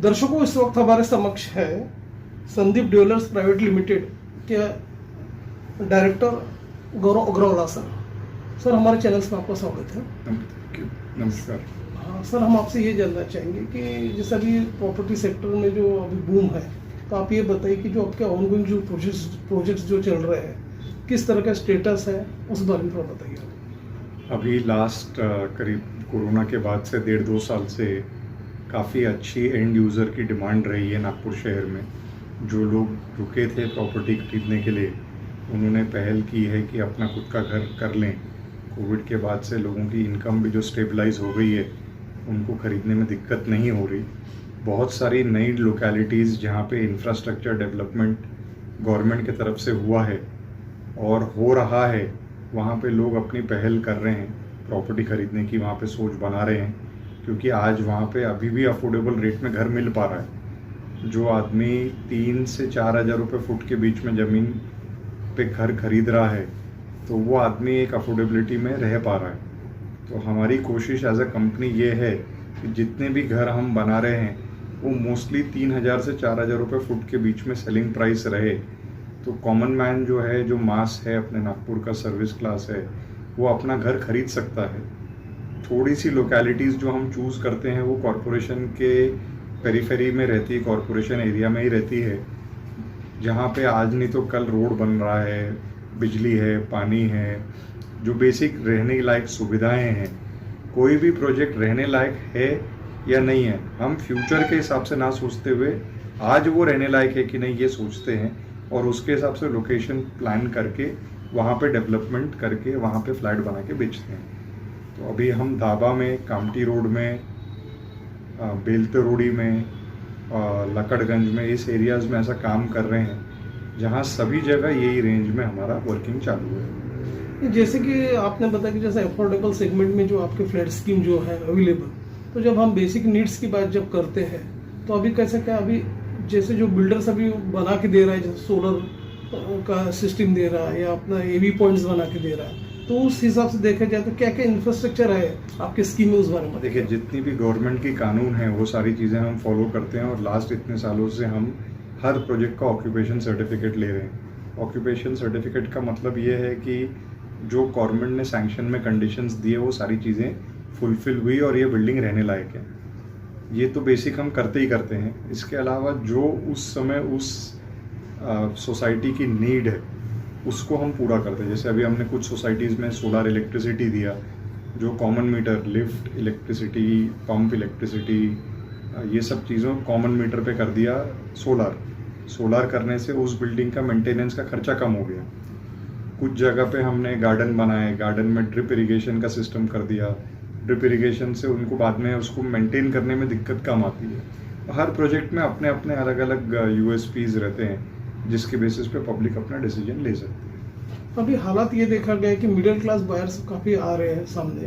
दर्शकों, इस वक्त हमारे समक्ष है संदीप डेवलपर्स प्राइवेट लिमिटेड के डायरेक्टर गौरव अग्रवाल सर। सर, हमारे चैनल्स में आपका स्वागत है। नमस्कार। हाँ सर, हम आपसे ये जानना चाहेंगे कि जैसे अभी प्रॉपर्टी सेक्टर में जो अभी बूम है, तो आप ये बताइए कि जो आपके ऑनगोइंग जो प्रोजेक्ट्स जो चल रहे हैं, किस तरह का स्टेटस है, उस बारे में थोड़ा बताइए। अभी लास्ट करीब कोरोना के बाद से 1.5-2 साल से काफ़ी अच्छी एंड यूज़र की डिमांड रही है नागपुर शहर में। जो लोग रुके थे प्रॉपर्टी खरीदने के लिए, उन्होंने पहल की है कि अपना खुद का घर कर लें। कोविड के बाद से लोगों की इनकम भी जो स्टेबलाइज हो गई है, उनको ख़रीदने में दिक्कत नहीं हो रही। बहुत सारी नई लोकेलिटीज़ जहाँ पे इंफ्रास्ट्रक्चर डेवलपमेंट गवर्नमेंट की तरफ से हुआ है और हो रहा है, वहाँ पे लोग अपनी पहल कर रहे हैं प्रॉपर्टी ख़रीदने की, वहाँ पे सोच बना रहे हैं। क्योंकि आज वहाँ पे अभी भी अफोर्डेबल रेट में घर मिल पा रहा है। जो आदमी 3 से 4 हज़ार रुपये फुट के बीच में ज़मीन पे घर खरीद रहा है, तो वो आदमी एक अफोर्डेबिलिटी में रह पा रहा है। तो हमारी कोशिश एज अ कंपनी ये है कि जितने भी घर हम बना रहे हैं, वो मोस्टली 3,000 से 4,000 रुपये फुट के बीच में सेलिंग प्राइस रहे। तो कॉमन मैन जो है, जो मास है अपने नागपुर का, सर्विस क्लास है, वो अपना घर खरीद सकता है। थोड़ी सी लोकेलिटीज़ जो हम चूज़ करते हैं वो कॉरपोरेशन के पेरीफेरी में रहती है, कॉरपोरेशन एरिया में ही रहती है, जहाँ पे आज नहीं तो कल रोड बन रहा है, बिजली है, पानी है, जो बेसिक रहने लायक सुविधाएं हैं। कोई भी प्रोजेक्ट रहने लायक है या नहीं है, हम फ्यूचर के हिसाब से ना सोचते हुए आज वो रहने लायक है कि नहीं, ये सोचते हैं और उसके हिसाब से लोकेशन प्लान करके वहाँ पे डेवलपमेंट करके वहाँ पे फ्लैट बना के बेचते हैं। तो अभी हम दाबा में, कामटी रोड में, बेलते रोडी में, लकड़गंज में, इस एरियाज़ में ऐसा काम कर रहे हैं जहाँ सभी जगह यही रेंज में हमारा वर्किंग चालू है। जैसे कि आपने बताया कि जैसे अफोर्डेबल सेगमेंट में जो आपके फ्लैट स्कीम जो है अवेलेबल, तो जब हम बेसिक नीड्स की बात जब करते हैं, तो अभी कैसे क्या, अभी जैसे जो बिल्डर्स अभी बना के दे रहा है, जैसे सोलर का सिस्टम दे रहा है या अपना एवी पॉइंट्स बना के दे रहा है, तो उस हिसाब से देखा जाए तो क्या क्या इंफ्रास्ट्रक्चर है आपके स्कीम में, उस बारे में देखिए। जितनी भी गवर्नमेंट की कानून है वो सारी चीज़ें हम फॉलो करते हैं और लास्ट इतने सालों से हम हर प्रोजेक्ट का ऑक्यूपेशन सर्टिफिकेट ले रहे हैं। ऑक्यूपेशन सर्टिफिकेट का मतलब ये है कि जो गवर्नमेंट ने सैंक्शन में कंडीशंस दिए वो सारी चीज़ें फुलफिल हुई और ये बिल्डिंग रहने लायक है। ये तो बेसिक हम करते ही करते हैं। इसके अलावा जो उस समय उस सोसाइटी की नीड है उसको हम पूरा करते हैं। जैसे अभी हमने कुछ सोसाइटीज़ में सोलर इलेक्ट्रिसिटी दिया, जो common meter, lift electricity, pump electricity, ये सब चीज़ों कॉमन मीटर पे कर दिया। सोलर करने से उस बिल्डिंग का मेंटेनेंस का खर्चा कम हो गया। कुछ जगह पे हमने गार्डन बनाए, गार्डन में ड्रिप इरिगेशन का सिस्टम कर दिया। ड्रिप इरिगेशन से उनको बाद में उसको मेंटेन करने में दिक्कत कम आती है। हर प्रोजेक्ट में अपने अपने अलग अलग USPs रहते हैं, जिसके बेसिस पे पब्लिक अपना डिसीजन ले सकती है। अभी हालात ये देखा गया है कि मिडिल क्लास बायर्स काफ़ी आ रहे हैं सामने,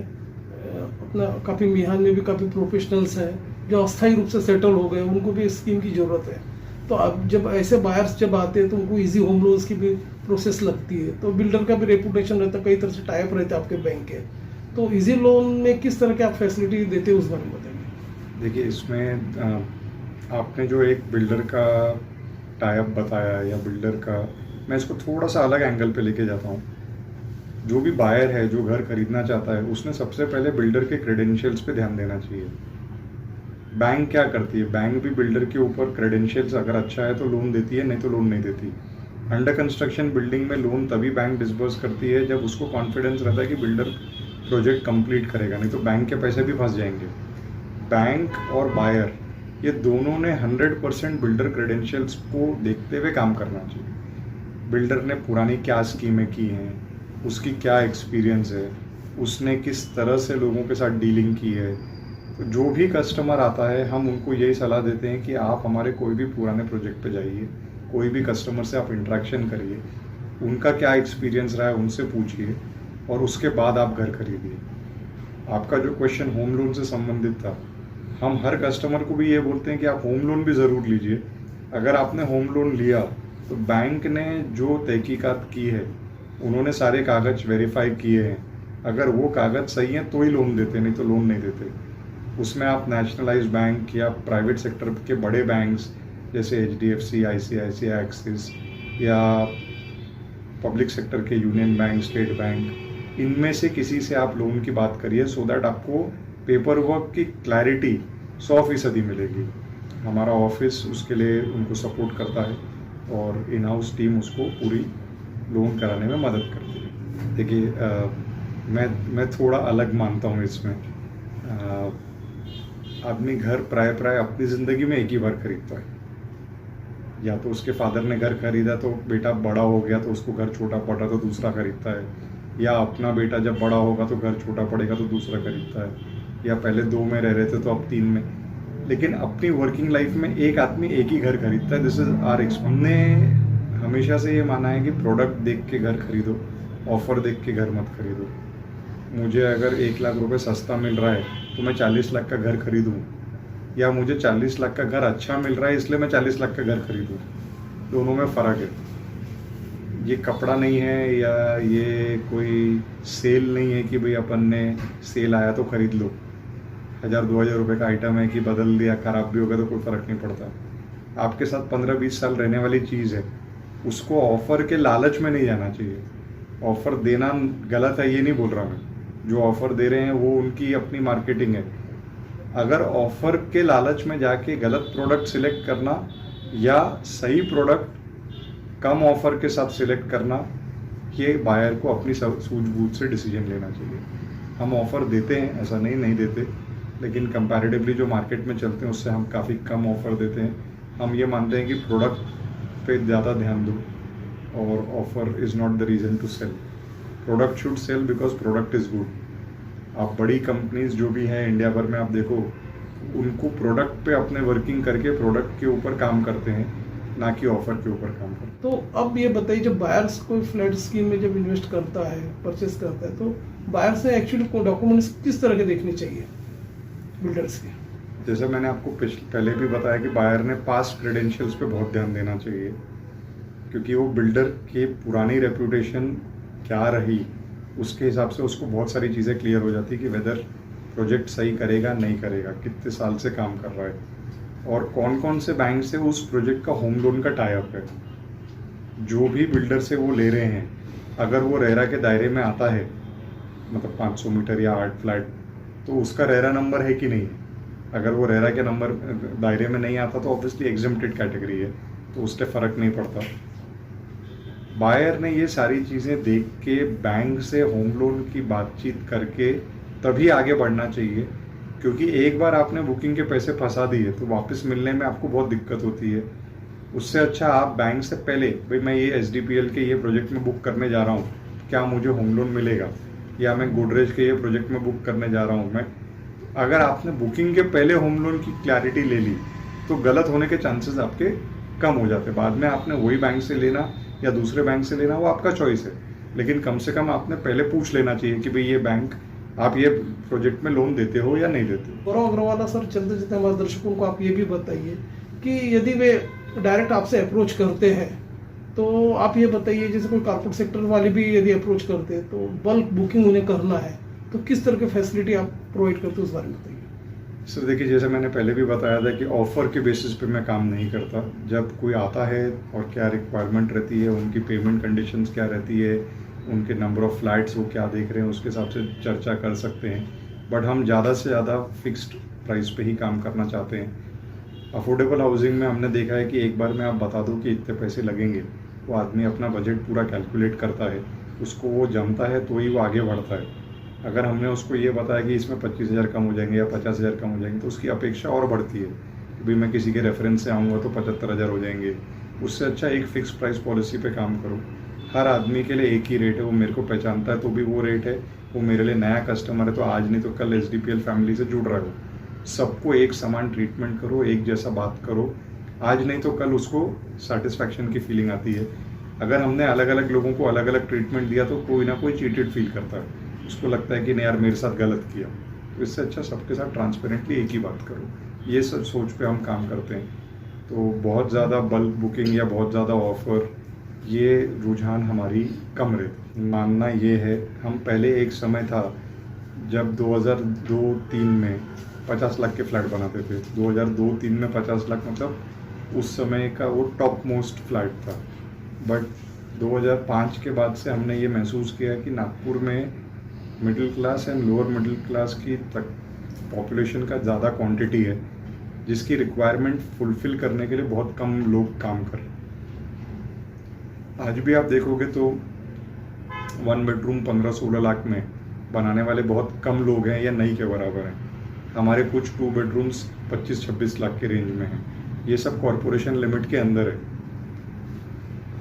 अपना काफ़ी मिहान में भी काफ़ी प्रोफेशनल्स हैं जो अस्थायी रूप से सेटल हो गए, उनको भी स्कीम की ज़रूरत है। तो अब जब ऐसे बायर्स जब आते हैं तो उनको इजी होम लोन्स की भी प्रोसेस लगती है, तो बिल्डर का भी रेपुटेशन रहता है, कई तरह से टाइप रहते हैं आपके बैंक के। तो इजी लोन में किस तरह के आप फैसिलिटी देते हैं, उस बारे में बताइए। देखिए, इसमें आपने जो एक बिल्डर का टाइप बताया या बिल्डर का, मैं इसको थोड़ा सा अलग एंगल पे लेके जाता हूँ। जो भी बायर है, जो घर खरीदना चाहता है, उसने सबसे पहले बिल्डर के क्रेडेंशियल्स पे ध्यान देना चाहिए। बैंक क्या करती है, बैंक भी बिल्डर के ऊपर क्रेडेंशियल्स अगर अच्छा है तो लोन देती है, नहीं तो लोन नहीं देती। अंडर कंस्ट्रक्शन बिल्डिंग में लोन तभी बैंक डिसबर्स करती है जब उसको कॉन्फिडेंस रहता है कि बिल्डर प्रोजेक्ट कंप्लीट करेगा, नहीं तो बैंक के पैसे भी फंस जाएंगे। बैंक और बायर ये दोनों ने 100% बिल्डर क्रेडेंशियल्स को देखते हुए काम करना चाहिए। बिल्डर ने पुरानी क्या स्कीमें की हैं, उसकी क्या एक्सपीरियंस है, उसने किस तरह से लोगों के साथ डीलिंग की है। तो जो भी कस्टमर आता है, हम उनको यही सलाह देते हैं कि आप हमारे कोई भी पुराने प्रोजेक्ट पे जाइए, कोई भी कस्टमर से आप इंटरेक्शन करिए, उनका क्या एक्सपीरियंस रहा है उनसे पूछिए और उसके बाद आप घर खरीदिए। आपका जो क्वेश्चन होम लोन से संबंधित था, हम हर कस्टमर को भी ये बोलते हैं कि आप होम लोन भी ज़रूर लीजिए। अगर आपने होम लोन लिया तो बैंक ने जो तहकीकात की है, उन्होंने सारे कागज़ वेरीफाई किए हैं। अगर वो कागज़ सही हैं तो ही लोन देते, नहीं तो लोन नहीं देते। उसमें आप नेशनलाइज्ड बैंक या प्राइवेट सेक्टर के बड़े बैंक्स जैसे HDFC, ICICI, एक्सिस या पब्लिक सेक्टर के यूनियन बैंक, स्टेट बैंक, इनमें से किसी से आप लोन की बात करिए सो दैट आपको पेपर वर्क की क्लैरिटी 100% मिलेगी। हमारा ऑफिस उसके लिए उनको सपोर्ट करता है और इन हाउस टीम उसको पूरी लोन कराने में मदद करती है। देखिए मैं थोड़ा अलग मानता हूँ इसमें। आदमी घर प्राय अपनी ज़िंदगी में एक ही बार खरीदता है। या तो उसके फादर ने घर खरीदा तो बेटा बड़ा हो गया तो उसको घर छोटा पड़ा तो दूसरा खरीदता है, या अपना बेटा जब बड़ा होगा तो घर छोटा पड़ेगा तो दूसरा खरीदता है, या पहले 2 में रह रहे थे तो अब 3 में। लेकिन अपनी वर्किंग लाइफ में एक आदमी एक ही घर खरीदता है। This is our experience. हमने हमेशा से ये माना है कि प्रोडक्ट देख के घर खरीदो, ऑफर देख के घर मत खरीदो। मुझे अगर 1 लाख रुपए सस्ता मिल रहा है तो मैं 40 लाख का घर खरीदूँ, या मुझे 40 लाख का घर अच्छा मिल रहा है इसलिए मैं 40 लाख का घर खरीदूँ। दोनों में फ़र्क है। ये कपड़ा नहीं है या ये कोई सेल नहीं है कि भाई अपन ने सेल आया तो खरीद लो। 1000-2000 रुपये का आइटम है कि बदल दिया, ख़राब भी हो गया तो कोई फ़र्क नहीं पड़ता। आपके साथ 15-20 साल रहने वाली चीज़ है, उसको ऑफ़र के लालच में नहीं जाना चाहिए। ऑफ़र देना गलत है ये नहीं बोल रहा मैं, जो ऑफ़र दे रहे हैं वो उनकी अपनी मार्केटिंग है। अगर ऑफ़र के लालच में जाके गलत प्रोडक्ट सिलेक्ट करना या सही प्रोडक्ट कम ऑफ़र के साथ सिलेक्ट करना, ये बायर को अपनी सूझबूझ से डिसीजन लेना चाहिए। हम ऑफ़र देते हैं, ऐसा नहीं देते, लेकिन कंपैरेटिवली जो मार्केट में चलते हैं उससे हम काफ़ी कम ऑफ़र देते हैं। हम ये मानते हैं कि प्रोडक्ट पे ज़्यादा ध्यान दो और offer is not the reason to sell. Product should sell because product is good. आप बड़ी कंपनीज जो भी हैं इंडिया भर में आप देखो, उनको प्रोडक्ट पे अपने वर्किंग करके प्रोडक्ट के ऊपर काम करते हैं, ना कि ऑफर के ऊपर काम करते हैं। तो अब ये बताइए, जब बायर्स कोई फ्लैट स्कीम में जब इन्वेस्ट करता है, परचेस करता है, तो बायर से एक्चुअली डॉक्यूमेंट्स किस तरह के देखने चाहिए बिल्डर्स के? जैसे मैंने आपको पहले भी बताया कि बायर ने पास्ट क्रेडेंशियल्स पे बहुत ध्यान देना चाहिए, क्योंकि वो बिल्डर की पुरानी रेपुटेशन क्या रही उसके हिसाब से उसको बहुत सारी चीज़ें क्लियर हो जाती है कि वेदर प्रोजेक्ट सही करेगा नहीं करेगा, कितने साल से काम कर रहा है, और कौन कौन से बैंक से उस प्रोजेक्ट का होम लोन का टाई अप है। जो भी बिल्डर से वो ले रहे हैं, अगर वो रेरा के दायरे में आता है, मतलब 500 मीटर या 8 फ्लैट, तो उसका रेरा नंबर है कि नहीं। अगर वो रेरा के नंबर दायरे में नहीं आता तो ऑब्वियसली एग्जम्प्टेड कैटेगरी है, तो उससे फ़र्क नहीं पड़ता। बायर ने ये सारी चीज़ें देख के बैंक से होम लोन की बातचीत करके तभी आगे बढ़ना चाहिए, क्योंकि एक बार आपने बुकिंग के पैसे फंसा दिए तो वापस मिलने में आपको बहुत दिक्कत होती है। उससे अच्छा आप बैंक से पहले, भाई मैं ये SDPL के ये प्रोजेक्ट में बुक करने जा रहा हूँ, क्या मुझे होम लोन मिलेगा, या मैं गोदरेज के ये प्रोजेक्ट में बुक करने जा रहा हूँ मैं, अगर आपने बुकिंग के पहले होम लोन की क्लैरिटी ले ली तो गलत होने के चांसेस आपके कम हो जाते। बाद में आपने वही बैंक से लेना या दूसरे बैंक से लेना वो आपका चॉइस है, लेकिन कम से कम आपने पहले पूछ लेना चाहिए कि भाई ये बैंक आप ये प्रोजेक्ट में लोन देते हो या नहीं देते हो। गौरव अग्रवाल सर, चलते चलते हमारे दर्शकों को आप ये भी बताइए कि यदि वे डायरेक्ट आपसे अप्रोच करते हैं तो आप ये बताइए, जैसे कोई कॉर्पोरेट सेक्टर वाले भी यदि अप्रोच करते हैं तो बल्क बुकिंग उन्हें करना है तो किस तरह की फैसिलिटी आप प्रोवाइड करते हो, उस बारे में बताइए। सर देखिए, जैसे मैंने पहले भी बताया था कि ऑफ़र के बेसिस पे मैं काम नहीं करता। जब कोई आता है और क्या रिक्वायरमेंट रहती है, उनकी पेमेंट कंडीशंस क्या रहती है, उनके नंबर ऑफ़ फ्लैट्स वो क्या देख रहे हैं, उसके हिसाब से चर्चा कर सकते हैं। बट हम ज़्यादा से ज़्यादा फिक्स्ड प्राइस पे ही काम करना चाहते हैं। अफोर्डेबल हाउसिंग में हमने देखा है कि एक बार में आप बता दो कि इतने पैसे लगेंगे, वो आदमी अपना बजट पूरा कैलकुलेट करता है, उसको वो जमता है तो ही वो आगे बढ़ता है। अगर हमने उसको ये बताया कि इसमें 25,000 कम हो जाएंगे या 50,000 कम हो जाएंगे, तो उसकी अपेक्षा और बढ़ती है कि भाई मैं किसी के रेफरेंस से आऊँगा तो 75,000 हो जाएंगे। उससे अच्छा एक फ़िक्स प्राइस पॉलिसी पे काम करो। हर आदमी के लिए एक ही रेट है, वो मेरे को पहचानता है तो भी वो रेट है, वो मेरे लिए नया कस्टमर है तो आज नहीं तो कल SDPL फैमिली से जुड़ रहा हो। सबको एक समान ट्रीटमेंट करो, एक जैसा बात करो, आज नहीं तो कल उसको सेटिस्फैक्शन की फीलिंग आती है। अगर हमने अलग अलग लोगों को अलग अलग ट्रीटमेंट दिया तो कोई ना कोई चीटेड फील करता है, उसको लगता है कि नहीं यार मेरे साथ गलत किया। तो इससे अच्छा सबके साथ ट्रांसपेरेंटली एक ही बात करो। ये सब सोच पे हम काम करते हैं। तो बहुत ज़्यादा बल्क बुकिंग या बहुत ज़्यादा ऑफ़र, ये रुझान हमारी कम रहती। मानना ये है, हम पहले एक समय था जब 2002-03 में 50 लाख के फ्लैट बनाते थे। 2002-03 में 50 लाख मतलब उस समय का वो टॉप मोस्ट फ्लैट था। बट 2005 के बाद से हमने ये महसूस किया कि नागपुर में middle class and lower middle class की तक पॉपुलेशन का ज़्यादा क्वांटिटी है, जिसकी रिक्वायरमेंट फुलफ़िल करने के लिए बहुत कम लोग काम कर रहे हैं। आज भी आप देखोगे तो 1 बेडरूम 15-16 लाख में बनाने वाले बहुत कम लोग हैं या नहीं के बराबर हैं। हमारे कुछ 2 बेडरूम्स 25-26 लाख के रेंज में हैं। ये सब कॉरपोरेशन लिमिट के अंदर है।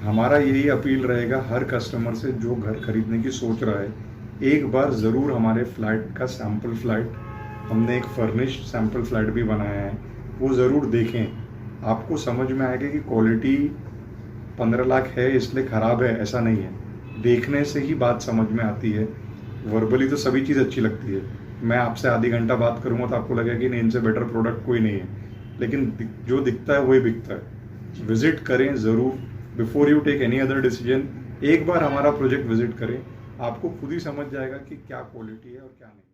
हमारा यही अपील रहेगा हर कस्टमर से जो घर खरीदने की सोच रहा है, एक बार ज़रूर हमारे फ्लैट का सैम्पल फ्लैट, हमने एक फर्निश्ड सैम्पल फ्लैट भी बनाया है, वो ज़रूर देखें। आपको समझ में आएगा कि क्वालिटी 15 लाख है इसलिए ख़राब है, ऐसा नहीं है। देखने से ही बात समझ में आती है। वर्बली तो सभी चीज़ अच्छी लगती है। मैं आपसे आधी घंटा बात करूँगा तो आपको लगेगा कि नहीं, इनसे बेटर प्रोडक्ट कोई नहीं है, लेकिन जो दिखता है वही बिकता है। विज़िट करें ज़रूर, before you take any other decision. एक बार हमारा प्रोजेक्ट विज़िट करें, आपको खुद ही समझ जाएगा कि क्या क्वालिटी है और क्या नहीं।